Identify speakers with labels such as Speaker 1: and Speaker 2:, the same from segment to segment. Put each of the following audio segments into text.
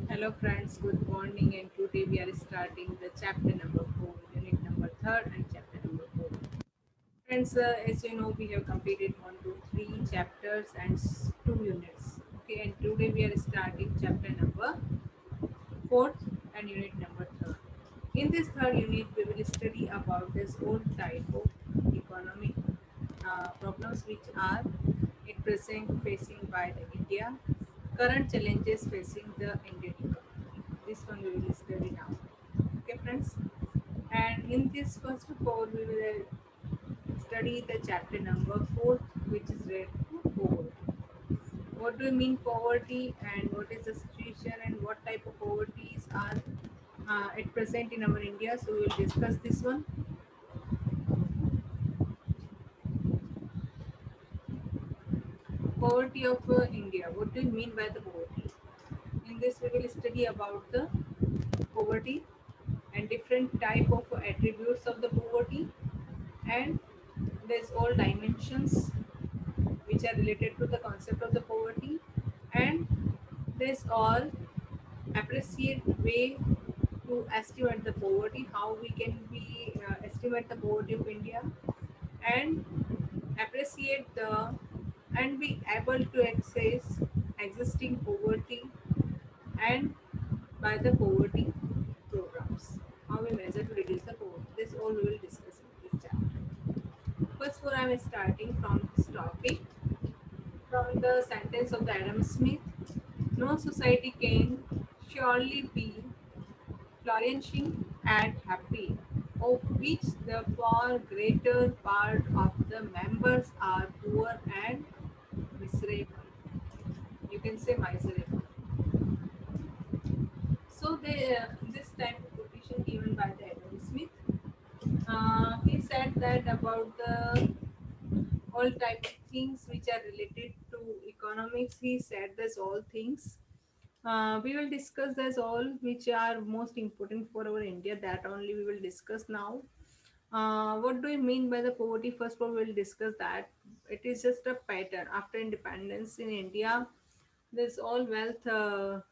Speaker 1: Hello friends, good morning, and today we are starting the chapter number 4, unit number 3rd and chapter number 4. Friends, as you know, we have completed 1 to 3 chapters and 2 units. Okay, and today we are starting chapter number 4th and unit number 3rd. In this third unit, we will study about this old type of economic problems which are at present facing by the India, current challenges facing the Indian economy. This one we will study now. Okay, friends. And in this first of all, we will study the chapter number 4, which is related to poverty. What do you mean poverty, and what is the situation, and what type of poverties are at present in our India? So we will discuss this one. Poverty of India. What do you mean by the poverty? In this, we will study about the poverty and different type of attributes of the poverty, and there's all dimensions which are related to the concept of the poverty, and there's all appreciate way to estimate the poverty, how we can be estimate the poverty of India, and appreciate the and be able to access existing poverty, and by the poverty programs, how we measure to reduce the poverty. This all we will discuss in this chapter. First, for I am starting from this topic, from the sentence of the Adam Smith. No society can surely be flourishing and happy, of which the far greater part of the members are poor and miserable. You can say miserable. So this type of quotation given by the Adam Smith. He said that about the all type of things which are related to economics. He said this all things. We will discuss this all which are most important for our India. That only we will discuss now. What do you mean by the poverty? First of all, we will discuss that. It is just a pattern. After independence in India, this all wealth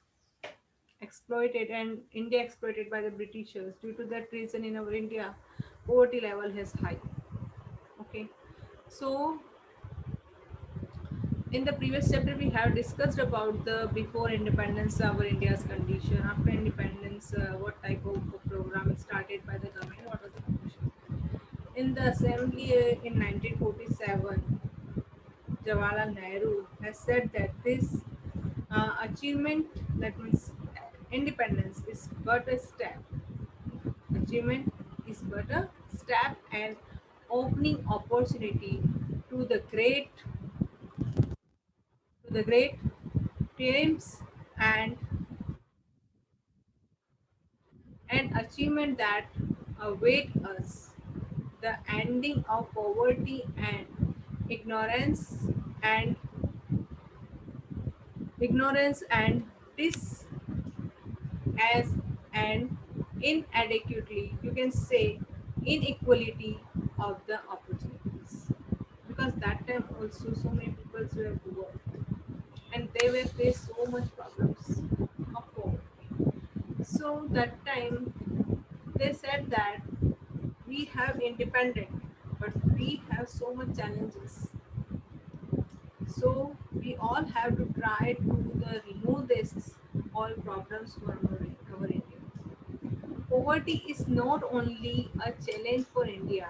Speaker 1: exploited, and India exploited by the Britishers. Due to that reason, in our India, poverty level is high. Okay, so in the previous chapter we have discussed about the before independence our India's condition, after independence what type of program started by the government, what was the condition. In the assembly in 1947, Jawaharlal Nehru has said that this achievement, that means independence, is but a step. Achievement is but a step and opening opportunity to the great triumphs and achievement that await us. The ending of poverty and ignorance and ignorance and this as and inadequately, you can say, inequality of the opportunities, because that time also so many people were poor and they were faced so much problems of poverty. So that time they said that we have independent, but we have so much challenges. So we all have to try to remove this all problems from our India. Poverty is not only a challenge for India,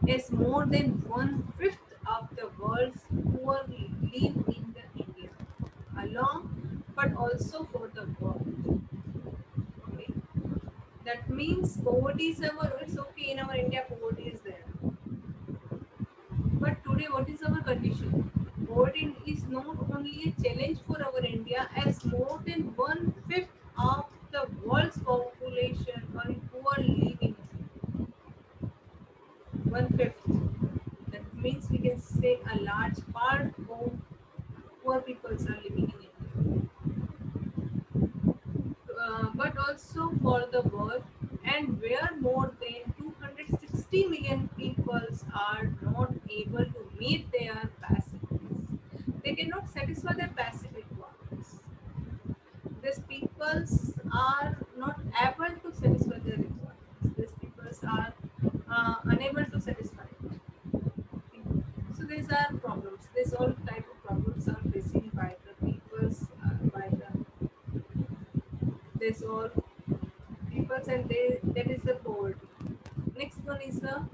Speaker 1: as more than one fifth of the world's poor live in the India alone, but also for the world. Okay. That means poverty is our, it's okay in our India, poverty is there. But today, what is our condition? Poverty is not only a challenge for our India, as more than one fifth of the world's population are poor living. One fifth. That means we can say a large part of poor people are living in India. But also for the world, and where more than 260 million people are not able to meet their basic needs. They cannot satisfy their basic requirements. these peoples are not able to satisfy their requirements. These peoples are unable to satisfy it. Okay. So these are problems. These all type of problems are facing by the peoples, by the these all peoples, and they, that is the poverty. Next one is the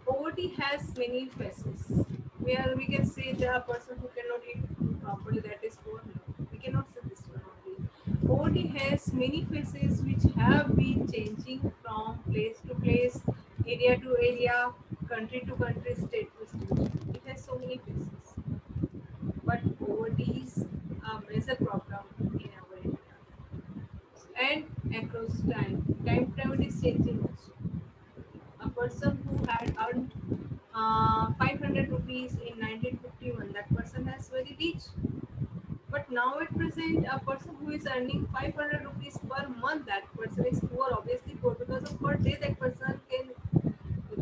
Speaker 1: poverty has many faces. Where we can say the person who cannot eat properly, that is poor. No, we cannot say this one only. Poverty has many faces which have been changing from place to place, area to area, country to country, state to state. It has so many faces. But poverty is a major problem in our area. And across time, time period is changing also. A person who had earned 500 rupees in 1951, that person has very rich. But now at present, a person who is earning 500 rupees per month, that person is poor, obviously poor, because of per day that person can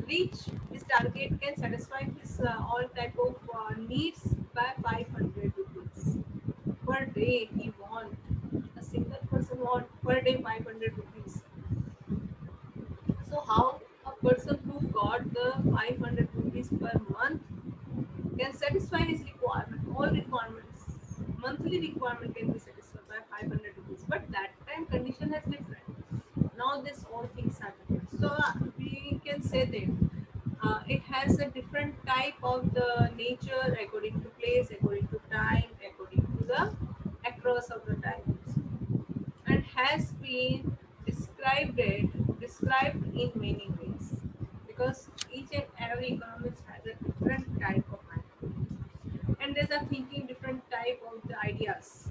Speaker 1: reach his target, can satisfy his all type of needs by 500 rupees per day. He want, a single person want per day 500 rupees. So how a person who got the 500 rupees per month can satisfy his requirement, all requirements, monthly requirement can be satisfied by 500 rupees. But that time condition is different. Now this all things are different. So we can say that it has a different type of the nature according to place, according to time, according to the across of the times, and has been described in many ways, because each and every economist has a different type of mind, and there's a thinking different type of the ideas,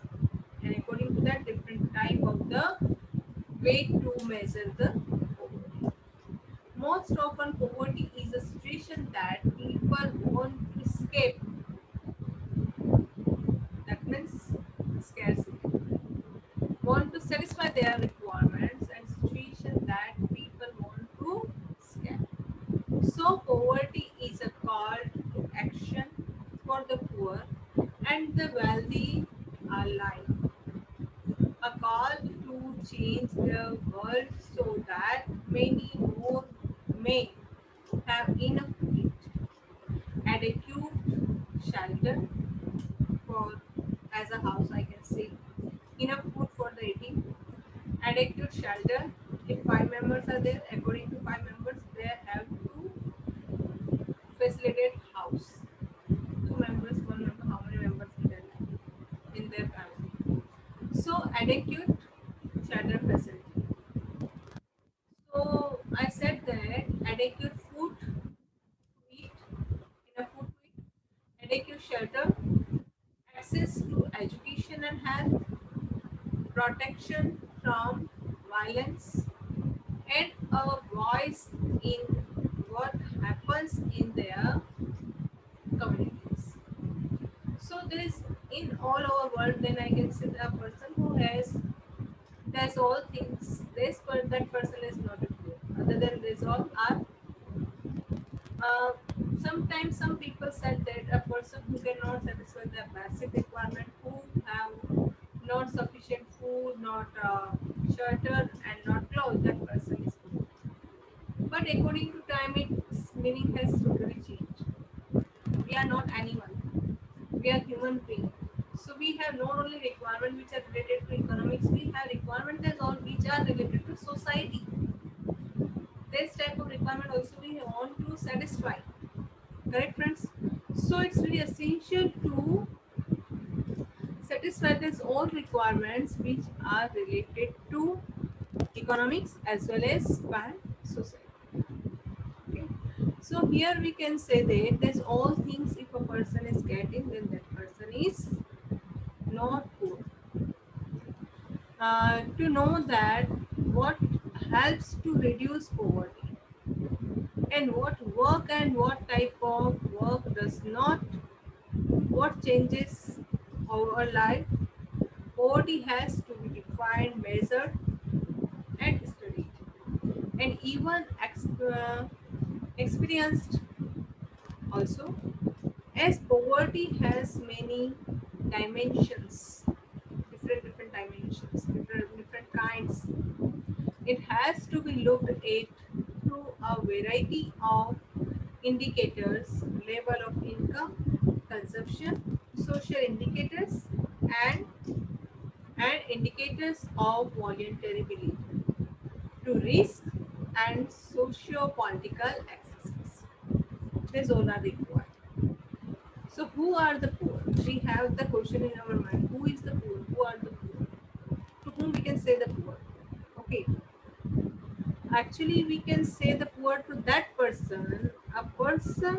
Speaker 1: and according to that different type of the way to measure the poverty. Most often poverty is a situation that people want to escape, that means scarcity, want to satisfy their requirements, and situation that people want to scale. So poverty is a call to action for the poor and the wealthy alike, a call to change the world so that many more may have enough to eat, adequate shelter for, as a house I can say, enough food for the eating, adequate shelter. If five members are there, according to five members, they have to facilitate house. Two members, one member, how many members in their family? So adequate shelter facility. So I said that adequate food to eat, enough food to eat, adequate shelter, access to education and health, protection from violence, and a voice in what happens in their communities. So this in all our world, then I can say a person who has all things. That person is not a poor. Other than this, all are. Uh, Sometimes some people said that a person who cannot satisfy their basic requirement, who have not sufficient food, not shelter, and not clothes, that person is poor. But according to time, its meaning has totally changed. We are not animal. We are human beings. So we have not only requirements which are related to economics, we have requirements as all which are related to society. This type of requirement also we want to satisfy. Correct friends? So it's really essential to satisfy these all requirements which are related to economics as well as by society. Okay. So here we can say that there's all things if a person is getting, then that person is not poor. To know that what helps to reduce poverty, and what work and what type of work does not, what changes our life, poverty has to be defined, measured, and studied, and even experienced also, as poverty has many dimensions. has to be looked at through a variety of indicators: level of income, consumption, social indicators, and indicators of vulnerability to risk and socio-political accesses. These all are required. So who are the poor? We have the question in our mind. Who is the poor? Who are the poor? To whom we can say the poor? Okay. Actually, we can say the poor to that person, a person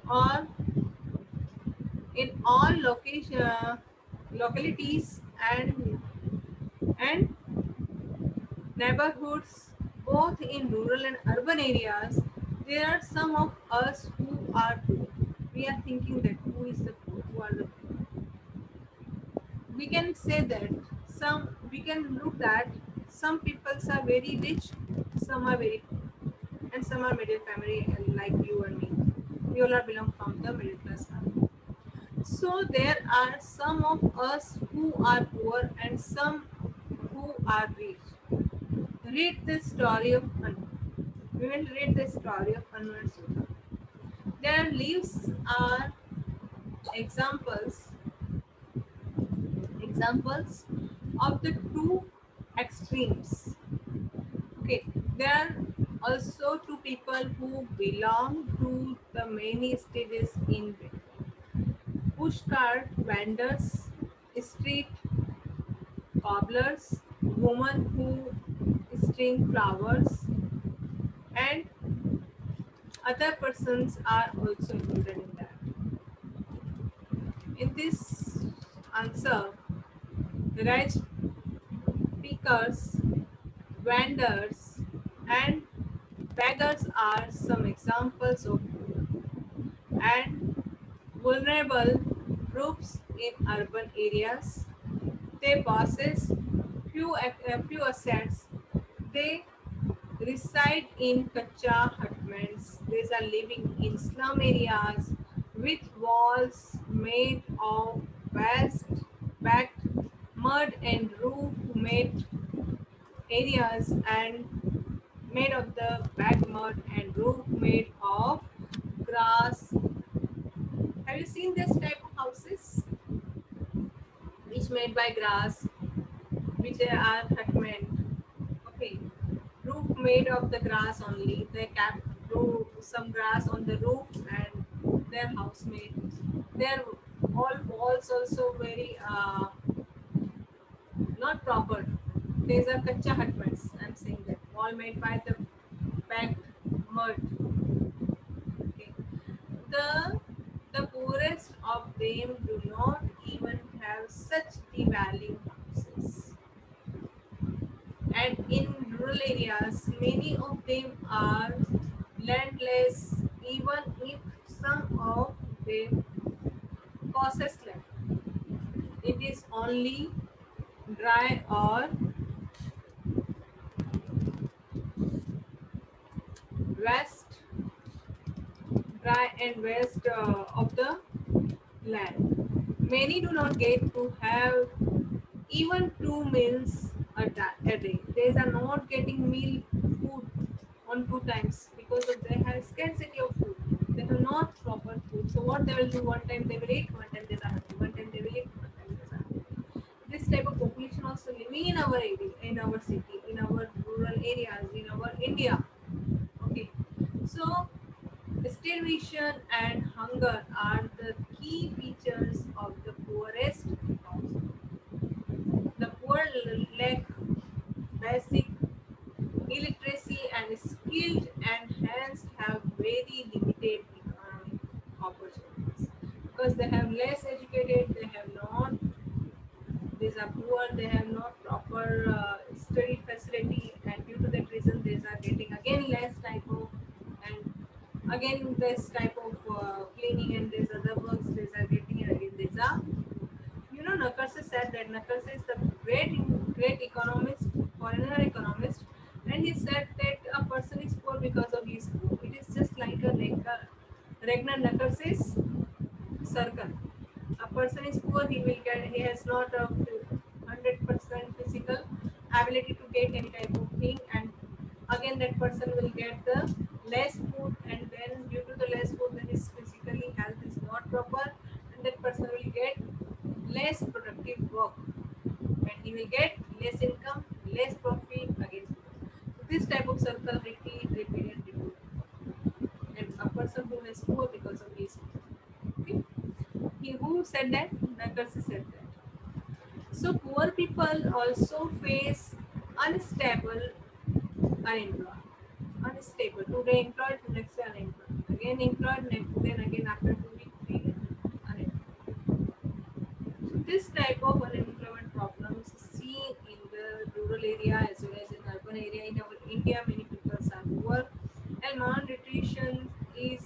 Speaker 1: or in all localities and neighborhoods, both in rural and urban areas. There are some of us who are poor. We are thinking that who is the poor? Who are the poor? We can say that we can look at some people are very rich, some are very poor, and some are middle family like you and me. We all are belong from the middle class family. So there are some of us who are poor and some who are rich. Read the story of Anu. We will read the story of Anu and Sudha. Their lives are examples examples of the two extremes. Okay, there are also two people who belong to the many stages in between. Pushcart vendors, street cobblers, women who string flowers, and other persons are also included in that. In this answer, rice pickers, vendors, and beggars are some examples of poor and vulnerable groups in urban areas. They possess few assets. They reside in kacha hutments. These are living in slum areas with walls made of vast packed mud and roof made areas and made of the back mud and roof made of grass. Have you seen this type of houses which made by grass, which are hutment? Okay, roof made of the grass only. They kept some grass on the roof and their house made. Their all walls also very not proper. These are kacha hutments. I'm saying that all made by the packed mud. Okay. The the poorest of them do not even have such devailing houses. And in rural areas, many of them are landless, even if some of them possess land. It is only dry or west, dry and west of the land. Many do not get to have even 2 meals a day. They are not getting meal food on 2 times because of they have scarcity of food. They have not proper food. So what they will do, one time they will eat, one time they are hungry, one time they will eat, one time they are hungry. This type of population also living in our area, in our city, in our rural areas, in our India. Okay, so starvation and hunger are the key features of the poorest household. The poor lack basic illiteracy and skilled and hence have very limited economic opportunities because they have less educated, they have not, these are poor, they have not proper study facility, and due to that reason these are getting again less type of and again this type of cleaning and these other works these are getting, and again these are, you know, Nakarse said that Nakarse is the great economist, foreigner economist, and he said that a person is poor because of his poor. It is just like a Ragnar Nakarse's circle. A person is poor, he has not a 100% physical ability to fabricate any type of thing, and again that person will get the less food, and then due to the less food, then his physically health is not proper, and that person will get less productive work, and he will get less income, less profit again. So this type of circle repeat and repeat, and a person who is poor because of his, okay, he who said that, Nagarse said that. So poor people also face unstable unemployed. Unstable. Today employed, next day unemployed. Again employed, then again after 2 weeks, 3 weeks, unemployed. So this type of unemployment problems is seen in the rural area as well as in urban area. In our India, many people are poor, and malnutrition is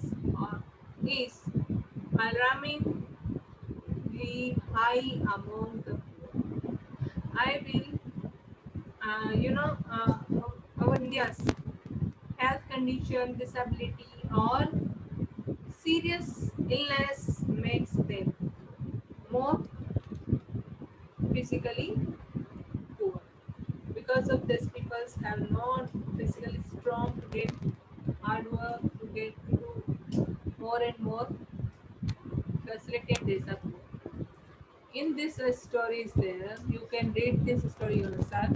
Speaker 1: alarmingly high among the poor. I will, our India's health condition, disability, or serious illness makes them more physically poor. Because of this, people have not physically strong to get hard work, to get to do more and more facility, and they are poor. In this story is there, you can read this story yourself.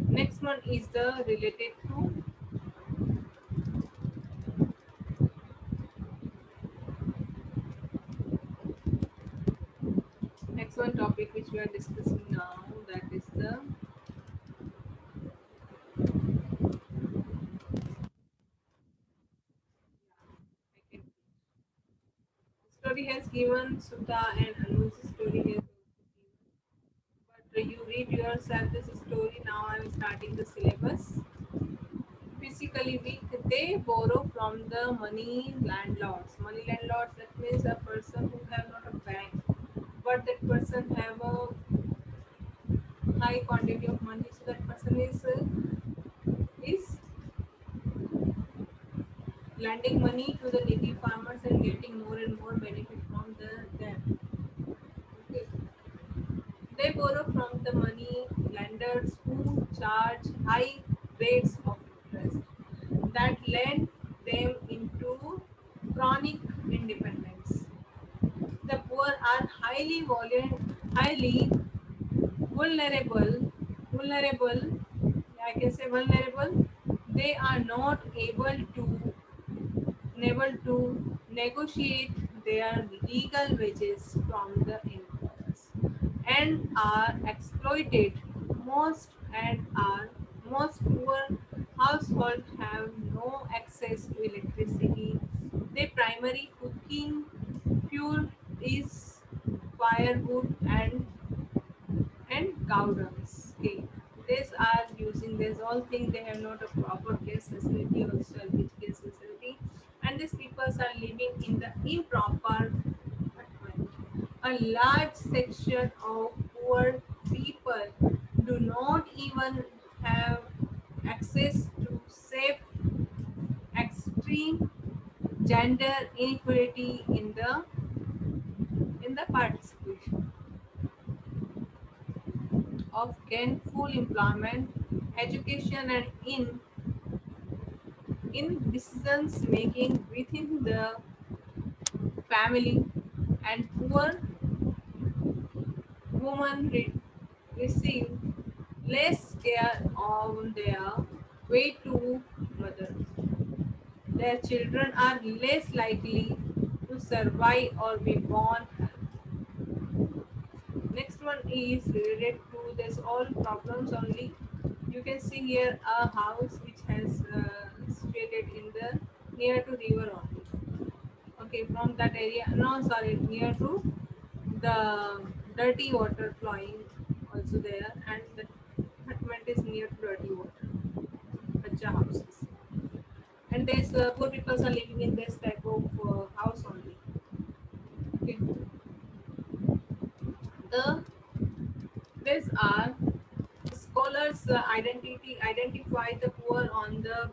Speaker 1: Next one is the related to. Next one topic which we are discussing now, that is the second. Story has given Sudha and Anu's story has also given. But you read yourself this story. Now I am starting the syllabus. Physically weak, they borrow from the money landlords. Money landlords, that means a person who have not a bank, but that person have a high quantity of money. So that person is lending money to the needy farmers and getting more and more benefit from them. Okay. They borrow from the money lenders who charge high rates of interest that lend them into chronic independence. The poor are highly vulnerable, vulnerable, I can say vulnerable. They are not able to negotiate their legal wages from the employers, and are exploited. Most poor households have no access to electricity. Their primary cooking fuel is firewood and cow dungs. Okay. These are using these all things. They have not a proper gas facility or salvage gas facility, and these people are living in the improper apartment. A large section of poor people do not even have access to safe. Extreme gender inequality in the participation of gainful employment, education, and in decisions making within the family, and poor women receive less care on their way to motherhood. Their children are less likely to survive or be born. Next one is related to this all problems only. You can see here a house which has situated in the near to river only. Okay, from that area. No, sorry, near to the dirty water flowing also there, and the apartment is near to dirty water. Kacha houses, and there's poor people are living in this type of house only. Okay, the these are scholars identify the poor on the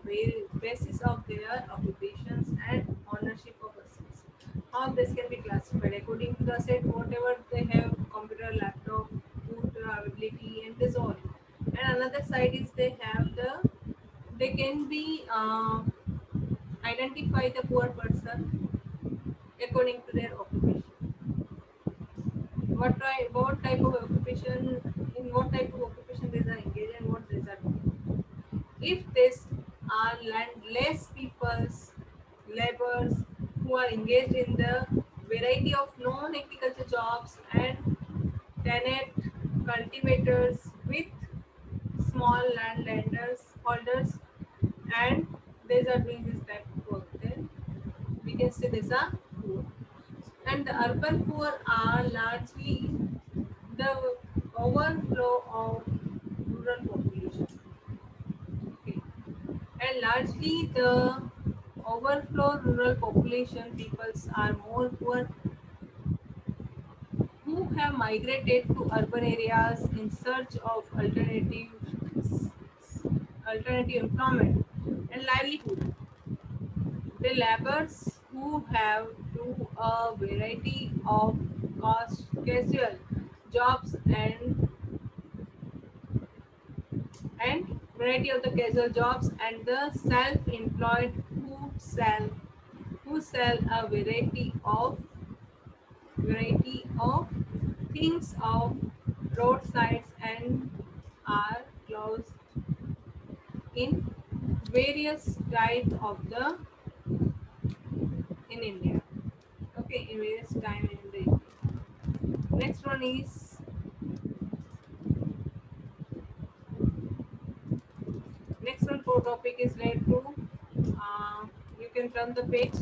Speaker 1: basis of their occupations and ownership of assets. How this can be classified according to the asset, whatever they have, computer, laptop, food availability, and this all. And And another side is they can be identify the poor person according to their occupation. What type of occupation, in what type of occupation they are engaged and what they are doing. If this are less people's laborers who are engaged in the variety of non-agriculture jobs and tenant cultivators with small landlanders holders, and they are doing this type of work, then we can say these are poor. And the urban poor are largely the overflow of rural population. Okay. And largely the overflow rural population peoples are more poor who have migrated to urban areas in search of alternative employment and livelihood. The laborers who have do a variety of casual jobs and variety of the casual jobs and the self-employed who sell a variety of things of roadsides and are closed in various types of the in India. Okay, in various time in the India. Next one is next one for topic is related to you can turn the page.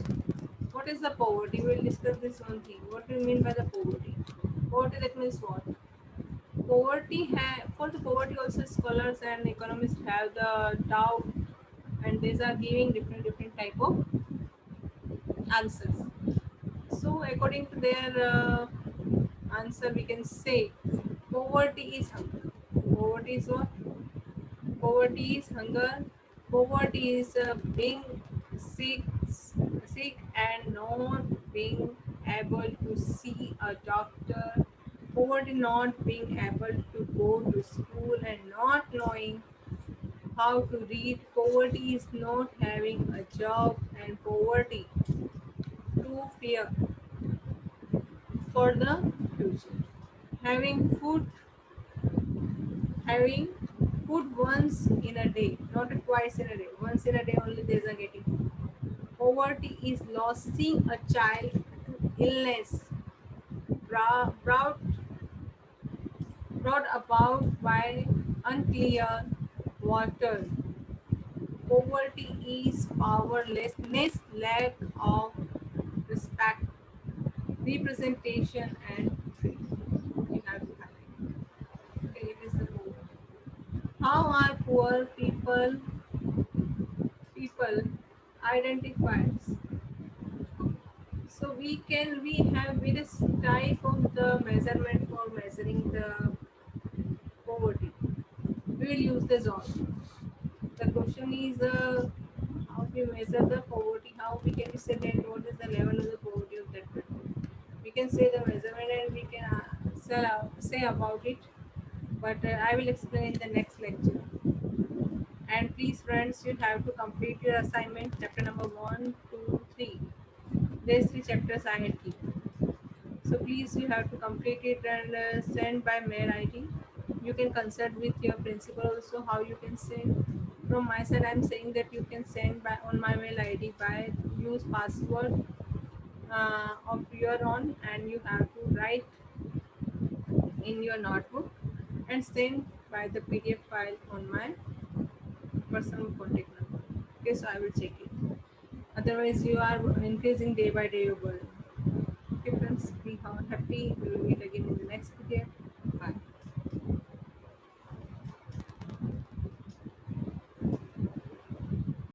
Speaker 1: What is the poverty? We will discuss this one thing. What do you mean by the poverty? Poverty, that means what? For the poverty also scholars and economists have the doubt, and these are giving different type of answers. So according to their answer, we can say poverty is hunger. Poverty is what? Poverty is hunger. Poverty is being sick, sick and not being able to see a doctor. Poverty not being able to go to school and not knowing how to read. Poverty is not having a job, and poverty to fear for the future. Having food having food once in a day, not twice in a day. Once in a day only they are getting food. Poverty is losing a child to illness brought about by unclear water. Poverty is powerlessness, lack of respect, representation, and truth. You have to highlight. Okay, it is the poverty. How are poor people identified? So we have various type of the measurement for measuring the poverty. We will use this all. The question is how we measure the poverty, how we can say that what is the level of the poverty of that person. We can say the measurement and we can say about it, but I will explain in the next lecture. And please friends, you have to complete your assignment chapter number 1, 2, 3. These 3 chapters I had given. So please you have to complete it and send by mail ID. You can consult with your principal also how you can send. From my side I'm saying that you can send by on my mail ID by use password of your own, and you have to write in your notebook and send by the PDF file on my personal contact number. Okay, so I will check it. Otherwise, you are increasing day by day your burden.